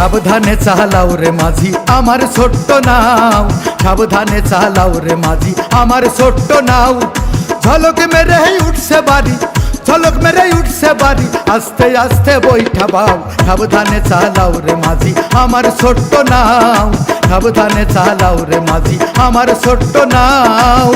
সাবধানে চালাও রে মাঝি আমার ছোট্ট নাও, সাবধানে চালাও রে মাঝি আমার ছোট্ট নাও। ঝলক মেরে উঠছে বাড়ি, ঝলক মেরে উঠছে বাড়ি, আস্তে আস্তে বইটা বাও। সাবধানে চালাও রে মাঝি আমার ছোট্ট নাও, সাবধানে চালাও রে মাঝি আমার ছোট্ট নাও।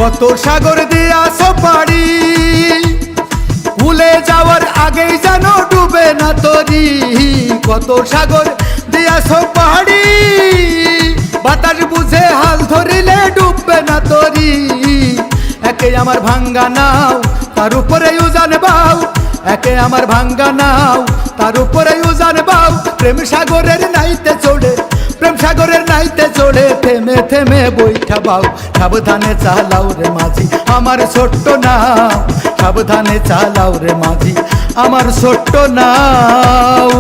কত সাগর দিয়াছ পাড়ি, ভুলে যাওয়ার আগেই যেন ডুবে না তরি। কত সাগর দিয়াছ পাড়ি, বাতাস বুঝে হাল ধরিলে ডুববে না তরি। একে আমার ভাঙ্গা নাও তার উপরে উজান বাও, একে আমার ভাঙ্গা নাও তার উপরে উজান বাও। প্রেম সাগরের নাইতে চড়ে, প্রেম সাগরের নাইতে চড়ে থেমে থেমে বইটা বাও। সাবধানে চালাও রে মাঝি আমার ছোট্ট নাও, সাবধানে চালাও রে মাঝি আমার ছোট্ট নাও।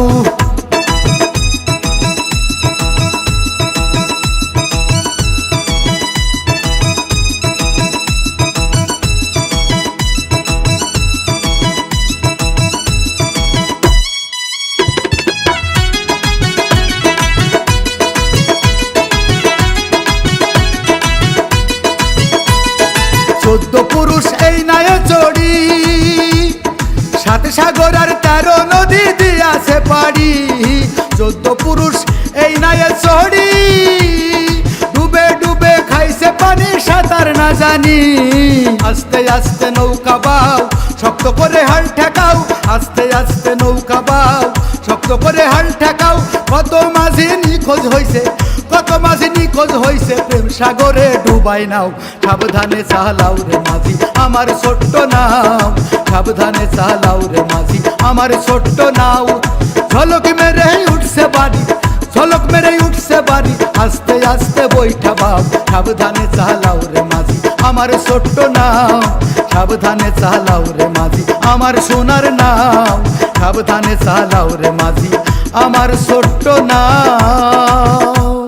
চোদ্দ পুরুষ এই নায়ে চড়ি, সাত সাগর আর 13 নদী দিয়াছে পাড়ি। 14 পুরুষ এই নায়ে চড়ি, ডুবে ডুবে খাইছে পানি সাঁতার না জানি। আস্তে আস্তে নৌকা বাও, শক্ত করে হাল ঠেকাও, আস্তে আস্তে নৌকা বাও, শক্ত করে হাল ঠেকাও। কত মাঝি নিখোঁজ হইছে, কত মাঝি নিখোঁজ হইছে, প্রেম সাগরে ডুবাই নাও। সাবধানে চালাও রে মাঝি আমার ছোট্ট নাও, সাবধানে চালাও রে মাঝি আমার ছোট্ট নাও। ঝলক মেরে উঠছে বাড়ি, ঝলক মেরে উঠছে বাড়ি, আস্তে আস্তে বইটা বাও। সাবধানে চালাও রে মাঝি আমার ছোট্ট নাও, সাবধানে চালাও রে মাঝি আমার সোনার নাও, সাবধানে চালাও রে মাঝি আমার ছোট্ট নাও।